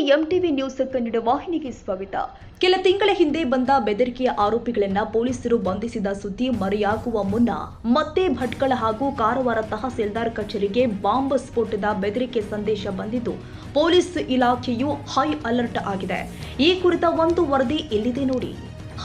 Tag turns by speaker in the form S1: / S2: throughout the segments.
S1: MTV news Kannada ವಾಹಿನಿಗೆ ಸ್ವಾಗತ. ಕೆಲ ತಿಂಗಳ ಹಿಂದೆ ಬಂದ ಬೆದರಿಕೆಯ ಆರೋಪಿಗಳನ್ನ ಪೊಲೀಸರು ಬಂಧಿಸಿದ ಸುದ್ದಿ ಮರೆಯಾಗುವ ಮುನ್ನ ಮತ್ತೆ ಭಟ್ಕಳ ಹಾಗೂ ಕಾರವಾರ ತಹಸೀಲ್ದಾರ್ ಕಚೇರಿಗೆ ಬಾಂಬ್ ಸ್ಫೋಟದ ಬೆದರಿಕೆ ಸಂದೇಶ ಬಂದಿದ್ದು ಪೊಲೀಸ್ ಇಲಾಖೆಯು ಹೈ ಅಲರ್ಟ್ ಆಗಿದೆ. ಈ ಕುರಿತ ಒಂದು ವರದಿ ಇಲ್ಲಿದೆ ನೋಡಿ.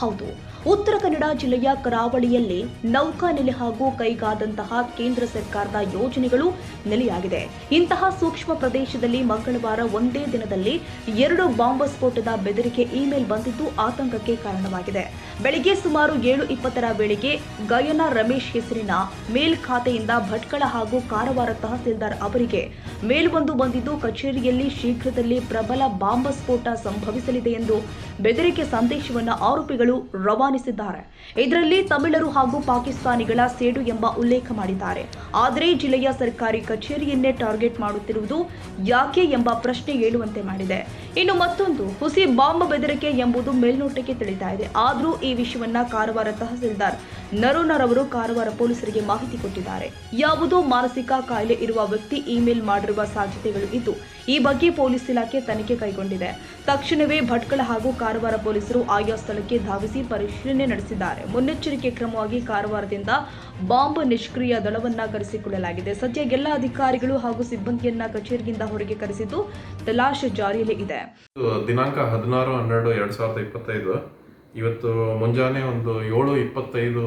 S1: ಹೌದು, ಉತ್ತರ ಕನ್ನಡ ಜಿಲ್ಲೆಯ ಕರಾವಳಿಯಲ್ಲಿ ನೌಕಾನೆಲೆ ಹಾಗೂ ಕೈಗಾದಂತಹ ಕೇಂದ್ರ ಸರ್ಕಾರದ ಯೋಜನೆಗಳು ನೆಲೆಯಾಗಿದೆ. ಇಂತಹ ಸೂಕ್ಷ್ಮ ಪ್ರದೇಶದಲ್ಲಿ ಮಂಗಳವಾರ ಒಂದೇ ದಿನದಲ್ಲಿ 2 ಬಾಂಬ್ ಸ್ಫೋಟದ ಬೆದರಿಕೆ ಇಮೇಲ್ ಬಂದಿದ್ದು ಆತಂಕಕ್ಕೆ ಕಾರಣವಾಗಿದೆ. ಬೆಳಗ್ಗೆ ಸುಮಾರು 7:20ರ ವೇಳೆಗೆ ಗಯನ ರಮೇಶ್ ಹೆಸರಿನ ಮೇಲ್ ಖಾತೆಯಿಂದ ಭಟ್ಕಳ ಹಾಗೂ ಕಾರವಾರ ತಹಸೀಲ್ದಾರ್ ಅವರಿಗೆ ಮೇಲ್ವೊಂದು ಬಂದಿದ್ದು ಕಚೇರಿಯಲ್ಲಿ ಶೀಘ್ರದಲ್ಲಿ ಪ್ರಬಲ ಬಾಂಬ್ ಸ್ಫೋಟ ಸಂಭವಿಸಲಿದೆ ಎಂದು ಬೆದರಿಕೆ ಸಂದೇಶವನ್ನು ಆರೋಪಿಗಳು ರವಾನಿಸಿದ್ದಾರೆ. ಇದರಲ್ಲಿ ತಮಿಳರು ಹಾಗೂ ಪಾಕಿಸ್ತಾನಿಗಳ ಸೇಡು ಎಂಬ ಉಲ್ಲೇಖ ಮಾಡಿದ್ದಾರೆ. ಆದರೆ ಜಿಲ್ಲೆಯ ಸರ್ಕಾರಿ ಕಚೇರಿಯನ್ನೇ ಟಾರ್ಗೆಟ್ ಮಾಡುತ್ತಿರುವುದು ಯಾಕೆ ಎಂಬ ಪ್ರಶ್ನೆ ಏಳುವಂತೆ ಮಾಡಿದೆ. ಇನ್ನು ಮತ್ತೊಂದು ಹುಸಿ ಬಾಂಬ್ ಬೆದರಿಕೆ ಎಂಬುದು ಮೇಲ್ನೋಟಕ್ಕೆ ತಿಳಿತಾ ಇದೆ. ಆದರೂ ಈ ವಿಷಯವನ್ನ ಕಾರವಾರ ತಹಸೀಲ್ದಾರ್ ನರೋನರ್ ಅವರು ಕಾರವಾರ ಪೊಲೀಸರಿಗೆ ಮಾಹಿತಿ ಕೊಟ್ಟಿದ್ದಾರೆ. ಯಾವುದೋ ಮಾನಸಿಕ ಕಾಯಿಲೆ ಇರುವ ವ್ಯಕ್ತಿ ಇಮೇಲ್ ಮಾಡಿರುವ ಸಾಧ್ಯತೆಗಳು ಇದ್ದು ಈ ಬಗ್ಗೆ ಪೊಲೀಸ್ ಇಲಾಖೆ ತನಿಖೆ ಕೈಗೊಂಡಿದೆ. ತಕ್ಷಣವೇ ಭಟ್ಕಳ ಹಾಗೂ ಕಾರವಾರ ಪೊಲೀಸರು ಆಯಾ ಸ್ಥಳಕ್ಕೆ ಧಾವಿಸಿ ಪರಿಶೀಲನೆ ನಡೆಸಿದ್ದಾರೆ. ಮುನ್ನೆಚ್ಚರಿಕೆ ಕ್ರಮವಾಗಿ ಕಾರವಾರದಿಂದ ಬಾಂಬ್ ನಿಷ್ಕ್ರಿಯ ದಳವನ್ನ ಕರೆಸಿಕೊಳ್ಳಲಾಗಿದೆ. ಸದ್ಯ ಎಲ್ಲ ಅಧಿಕಾರಿಗಳು ಹಾಗೂ ಸಿಬ್ಬಂದಿಯನ್ನ ಕಚೇರಿಯಿಂದ ಹೊರಗೆ ಕರೆಸಿದ್ದು ತಲಾಶ್ ಜಾರಿಯಲ್ಲಿ ಇದೆ.
S2: ದಿನಾಂಕ 16/12/2025 ಇವತ್ತು ಮುಂಜಾನೆ ಒಂದು 7:25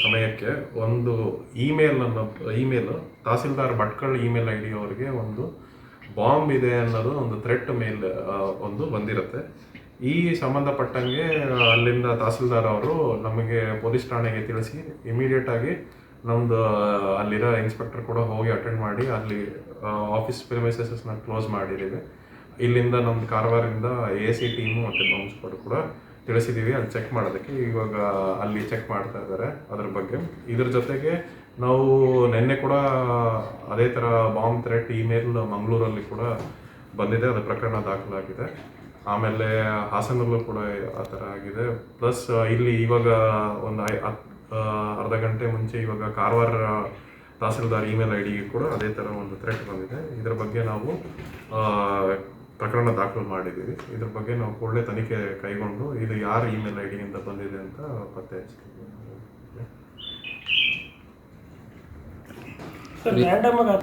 S2: ಸಮಯಕ್ಕೆ ಒಂದು email tahsildar Bhatkal email ID ಅವರಿಗೆ ಒಂದು ಬಾಂಬ್ ಇದೆ ಅನ್ನೋದು ಒಂದು ಥ್ರೆಟ್ ಮೇಲ್ ಒಂದು ಬಂದಿರುತ್ತೆ. ಈ ಸಂಬಂಧಪಟ್ಟಂಗೆ ಅಲ್ಲಿಂದ ತಹಸೀಲ್ದಾರ್ ಅವರು ನಮಗೆ ಪೊಲೀಸ್ ಠಾಣೆಗೆ ತಿಳಿಸಿ ಇಮಿಡಿಯೇಟ್ ಆಗಿ ನಮ್ದು ಅಲ್ಲಿರೋ ಇನ್ಸ್ಪೆಕ್ಟರ್ ಕೂಡ ಹೋಗಿ ಅಟೆಂಡ್ ಮಾಡಿ ಅಲ್ಲಿ ಆಫೀಸ್ ಪ್ರಿಮೈಸಸ್ನ ಕ್ಲೋಸ್ ಮಾಡಿದ್ದೀವಿ. ಇಲ್ಲಿಂದ ನಮ್ದು ಕಾರವಾರದಿಂದ AC ಟೀಮು ಮತ್ತು ಬಾಂಬ್ ಸ್ಕ್ವಾಡ್ ಕೂಡ ತಿಳಿಸಿದ್ದೀವಿ ಅಲ್ಲಿ ಚೆಕ್ ಮಾಡೋದಕ್ಕೆ. ಇವಾಗ ಅಲ್ಲಿ ಚೆಕ್ ಮಾಡ್ತಾ ಇದ್ದಾರೆ ಅದ್ರ ಬಗ್ಗೆ. ಇದ್ರ ಜೊತೆಗೆ ನಾವು ನಿನ್ನೆ ಕೂಡ ಅದೇ ಥರ ಬಾಂಬ್ ಥ್ರೆಟ್ ಇಮೇಲ್ ಮಂಗಳೂರಲ್ಲಿ ಕೂಡ ಬಂದಿದೆ, ಅದು ಪ್ರಕರಣ ದಾಖಲಾಗಿದೆ. ಆಮೇಲೆ ಹಾಸನಲ್ಲೂ ಕೂಡ ಆ ಥರ ಆಗಿದೆ. ಪ್ಲಸ್ ಇಲ್ಲಿ ಇವಾಗ ಒಂದು ಅರ್ಧ ಗಂಟೆ ಮುಂಚೆ ಇವಾಗ ಕಾರವಾರ ತಹಸೀಲ್ದಾರ್ ಇಮೇಲ್ ID ಕೂಡ ಅದೇ ಥರ ಒಂದು ಥ್ರೆಟ್ ಬಂದಿದೆ. ಇದರ ಬಗ್ಗೆ ನಾವು ಪ್ರಕರಣ ದಾಖಲು ಮಾಡಿದ್ದೀವಿ. ಇದ್ರ ಬಗ್ಗೆ ನಾವು ಕೂಡಲೇ ತನಿಖೆ ಕೈಗೊಂಡು ಇದು ಯಾರ ಇಮೇಲ್ ID ಇಂದ ಬಂದಿದೆ ಅಂತ ಪತ್ತೆ ಹಚ್ತೀವಿ.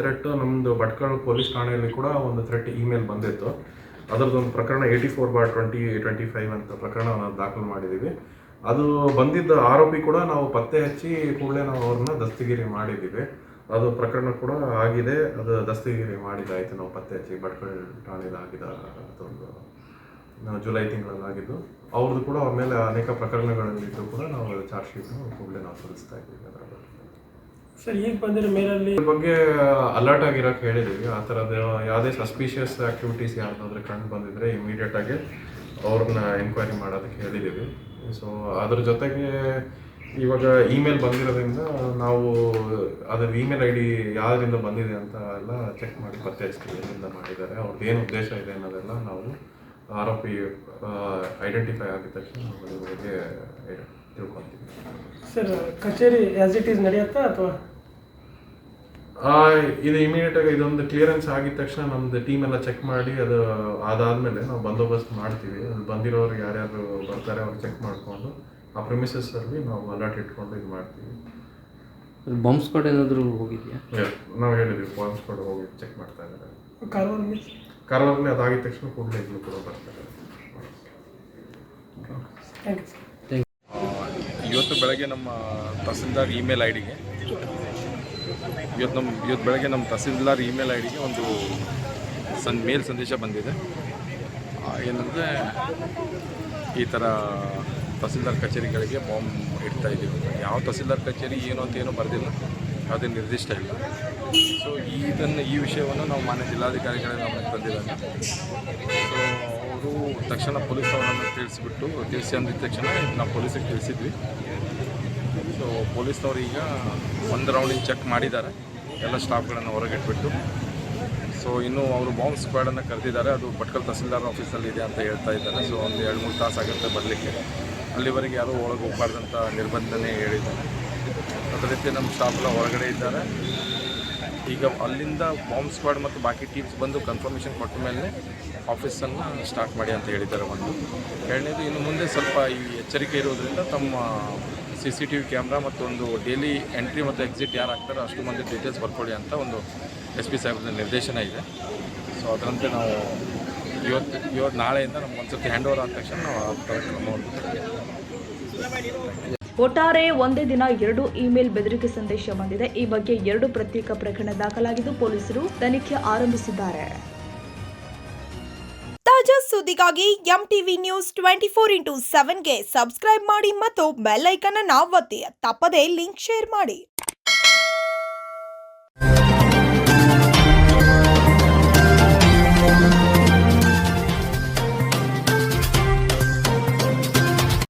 S2: ಥ್ರೆಟ್ ನಮ್ಮದು ಭಟ್ಕಳ ಪೊಲೀಸ್ ಠಾಣೆಯಲ್ಲಿ ಕೂಡ ಒಂದು ಥ್ರೆಟ್ ಇಮೇಲ್ ಬಂದಿತ್ತು. ಅದರದ್ದೊಂದು ಪ್ರಕರಣ 84/2025 ಅಂತ ಪ್ರಕರಣ ನಾವು ದಾಖಲು ಮಾಡಿದ್ದೀವಿ. ಅದು ಬಂದಿದ್ದ ಆರೋಪಿ ಕೂಡ ನಾವು ಪತ್ತೆ ಹಚ್ಚಿ ಕೂಡಲೇ ನಾವು ಅವ್ರನ್ನ ದಸ್ತಗಿರಿ ಮಾಡಿದ್ದೀವಿ. ಅದು ಪ್ರಕರಣ ಕೂಡ ಆಗಿದೆ, ಅದು ದಸ್ತಗಿರಿ ಮಾಡಿದ್ದಾಯಿತು. ನಾವು ಪತ್ತೆ ಹಚ್ಚಿ ಭಟ್ಕಳ ಠಾಣೆಯಲ್ಲಿ ಆಗಿದ ಅದೊಂದು ಜುಲೈ ತಿಂಗಳಲ್ಲಿ ಆಗಿದ್ದು. ಅವ್ರದ್ದು ಕೂಡ ಅವ್ರ ಮೇಲೆ ಅನೇಕ ಪ್ರಕರಣಗಳಲ್ಲಿದ್ದು ಕೂಡ ನಾವು ಚಾರ್ಜ್ ಶೀಟ್ನು ಕೂಡಲೇ ನಾವು ಸಲ್ಲಿಸ್ತಾ ಇದ್ದೀವಿ. ಅದರ ಬಗ್ಗೆ
S3: ಸರ್ ಈಗ ಬಂದಿರೋ ಮೇಲಲ್ಲಿ
S2: ಬಗ್ಗೆ ಅಲರ್ಟ್ ಆಗಿರೋಕ್ಕೆ ಹೇಳಿದ್ದೀವಿ. ಆ ಥರದ ಯಾವುದೇ ಸಸ್ಪಿಷಿಯಸ್ ಆ್ಯಕ್ಟಿವಿಟೀಸ್ ಯಾವುದಾದ್ರೂ ಕಂಡು ಬಂದಿದ್ರೆ ಇಮಿಡಿಯೇಟ್ ಆಗಿ ಅವ್ರನ್ನ ಎಂಕ್ವೈರಿ ಮಾಡೋದಕ್ಕೆ ಹೇಳಿದ್ದೀವಿ. ಸೊ ಅದ್ರ ಜೊತೆಗೆ ಇವಾಗ ಇಮೇಲ್ ಬಂದಿರೋದ್ರಿಂದ ನಾವು ಅದರ ಇಮೇಲ್ ID ಯಾರಿಂದ ಬಂದಿದೆ ಅಂತ ಎಲ್ಲ ಚೆಕ್ ಮಾಡಿ ಪತ್ತೆ ಹಚ್ತೀವಿ, ಎಲ್ಲಿಂದ ಮಾಡಿದ್ದಾರೆ, ಅವ್ರದ್ದು ಏನು ಉದ್ದೇಶ ಇದೆ ಅನ್ನೋದೆಲ್ಲ ನಾವು ಆರೋಪಿ ಐಡೆಂಟಿಫೈ ಆಗಿದ ತಕ್ಷಣ ನಾವು ಅದ್ರ ಬಗ್ಗೆ ತಿಳ್ಕೊತೀವಿ.
S3: ಸರ್ ಕಚೇರಿ ಆ್ಯಸ್ ಇಟ್ ಈಸ್ ನಡೆಯುತ್ತಾ ಅಥವಾ
S2: ಇದು ಇಮಿಡಿಯೇಟಾಗಿ ಇದೊಂದು ಕ್ಲಿಯರೆನ್ಸ್ ಆಗಿದ ತಕ್ಷಣ ನಮ್ಮದು ಟೀಮ್ ಎಲ್ಲ ಚೆಕ್ ಮಾಡಿ ಅದಾದಮೇಲೆ ನಾವು ಬಂದೋಬಸ್ತ್ ಮಾಡ್ತೀವಿ. ಅದು ಬಂದಿರೋರು ಯಾರ್ಯಾರು ಬರ್ತಾರೆ ಅವ್ರು ಚೆಕ್ ಮಾಡಿಕೊಂಡು ಆ ಪ್ರಿಮಿಸಸ್ಸಲ್ಲಿ ನಾವು ಅಲರ್ಟ್ ಇಟ್ಕೊಂಡು ಇದು ಮಾಡ್ತೀವಿ.
S4: ಬಾಂಬ್ ಸ್ಕ್ವಾಡ್ ಏನಾದರೂ ಹೋಗಿದೆಯಾ?
S2: ನಾವು ಹೇಳಿದ್ವಿ ಬಾಂಬ್ ಸ್ಕ್ವಾಡ್ ಹೋಗಿ ಚೆಕ್ ಮಾಡ್ತಾ ಇದ್ದಾರೆ.
S3: ಕಾರವಾರಲ್ಲಿ
S2: ಅದಾಗಿದ ತಕ್ಷಣ ಕೂಡಲೇ ಇದನ್ನು ಕೂಡ ಬರ್ತಾರೆ.
S5: ಇವತ್ತು ಬೆಳಗ್ಗೆ ನಮ್ಮ ತಹಸೀಲ್ದಾರ್ ಇಮೇಲ್ ಐಡಿಗೆ ಇವತ್ತು ಬೆಳಗ್ಗೆ ನಮ್ಮ ತಹಸೀಲ್ದಾರ್ ಇಮೇಲ್ ಐಡಿಗೆ ಒಂದು ಮೇಲ್ ಸಂದೇಶ ಬಂದಿದೆ. ಏನಂದರೆ ಈ ಥರ ತಹಸೀಲ್ದಾರ್ ಕಚೇರಿಗಳಿಗೆ ಬಾಂಬ್ ಇಡ್ತಾ ಇದ್ದೀವಿ. ಯಾವ ತಹಸೀಲ್ದಾರ್ ಕಚೇರಿ ಏನು ಅಂತ ಏನೂ ಬರೆದಿಲ್ಲ, ಯಾವುದೇ ನಿರ್ದಿಷ್ಟ ಇಲ್ಲ. ಸೊ ಈ ವಿಷಯವನ್ನು ನಾವು ಮಾನ್ಯ ಜಿಲ್ಲಾಧಿಕಾರಿಗಳ ಗಮನಕ್ಕೆ ತಂದಿದ್ದಾರೆ. ಸೊ ಅವರು ತಕ್ಷಣ ಪೊಲೀಸ್ ಅವರನ್ನು ತಿಳಿಸಿ ಅಂದಿದ ತಕ್ಷಣ ನಾವು ಪೊಲೀಸಿಗೆ ತಿಳಿಸಿದ್ವಿ. ಸೊ ಪೊಲೀಸ್ನವರು ಈಗ ಒಂದು ರೌಂಡಿಂಗ್ ಚೆಕ್ ಮಾಡಿದ್ದಾರೆ, ಎಲ್ಲ ಸ್ಟಾಫ್ಗಳನ್ನು ಹೊರಗಿಟ್ಬಿಟ್ಟು. ಸೊ ಇನ್ನು ಅವರು ಬಾಂಬ್ ಸ್ಕ್ವಾಡನ್ನು ಕರೆದಿದ್ದಾರೆ. ಅದು ಭಟ್ಕಳ ತಹಸೀಲ್ದಾರ್ ಆಫೀಸಲ್ಲಿ ಇದೆ ಅಂತ ಹೇಳ್ತಾ ಇದ್ದಾರೆ. ಸೊ ಒಂದು 2-3 ತಾಸು ಆಗುತ್ತೆ ಬರಲಿಕ್ಕೆ. ಅಲ್ಲಿವರೆಗೆ ಯಾರೂ ಒಳಗೆ ಹೋಗಬಾರ್ದಂತ ನಿರ್ಬಂಧನೆ ಹೇಳಿದ್ದಾರೆ. ಅದೇ ರೀತಿ ನಮ್ಮ ಸ್ಟಾಫ್ ಎಲ್ಲ ಹೊರಗಡೆ ಇದ್ದಾರೆ. ಈಗ ಅಲ್ಲಿಂದ ಬಾಂಬ್ ಸ್ಕ್ವಾಡ್ ಮತ್ತು ಬಾಕಿ ಟೀಮ್ಸ್ ಬಂದು ಕನ್ಫರ್ಮೇಷನ್ ಕೊಟ್ಟ ಮೇಲೆ ಆಫೀಸನ್ನು ಸ್ಟಾರ್ಟ್ ಮಾಡಿ ಅಂತ ಹೇಳಿದ್ದಾರೆ. ಒಂದು ಎರಡನೇದು, ಇನ್ನು ಮುಂದೆ ಸ್ವಲ್ಪ ಈ ಎಚ್ಚರಿಕೆ ಇರೋದ್ರಿಂದ ತಮ್ಮ CCTV ಕ್ಯಾಮ್ರಾ ಮತ್ತು ಒಂದು ಡೈಲಿ ಎಂಟ್ರಿ ಮತ್ತು ಎಕ್ಸಿಟ್ ಯಾರು ಆಗ್ತಾರೋ ಅಷ್ಟು ಮಂದಿ ಡೀಟೇಲ್ಸ್ ಬರ್ಕೊಳ್ಳಿ ಅಂತ ಒಂದು SP ಸಾಹೇಬ್ರ ನಿರ್ದೇಶನ ಇದೆ. ಸೊ ಅದರಂತೆ ನಾವು ಇವತ್ತು ನಾಳೆಯಿಂದ ನಮ್ಗೆ ಒಂದ್ಸತಿ ಹ್ಯಾಂಡ್ ಓವರ್ ಆದ ತಕ್ಷಣ ನಾವು ಆ ಕ್ರಮವನ್ನು
S1: ಒಟ್ಟಾರೆ ಒಂದೇ ದಿನ 2 ಇಮೇಲ್ ಬೆದರಿಕೆ ಸಂದೇಶ ಬಂದಿದೆ. ಈ ಬಗ್ಗೆ 2 ಪ್ರತ್ಯೇಕ ಪ್ರಕರಣ ದಾಖಲಾಗಿದ್ದು ಪೊಲೀಸರು ತನಿಖೆ ಆರಂಭಿಸಿದ್ದಾರೆ.
S6: ತಾಜಾ ಸುದ್ದಿಗಾಗಿ MTV ನ್ಯೂಸ್ 24/7ಗೆ ಸಬ್ಸ್ಕ್ರೈಬ್ ಮಾಡಿ ಮತ್ತು ಬೆಲ್ ಐಕಾನ್ ಅನ್ನು ಒತ್ತಿ. ತಪ್ಪದೇ ಲಿಂಕ್ ಶೇರ್ ಮಾಡಿ.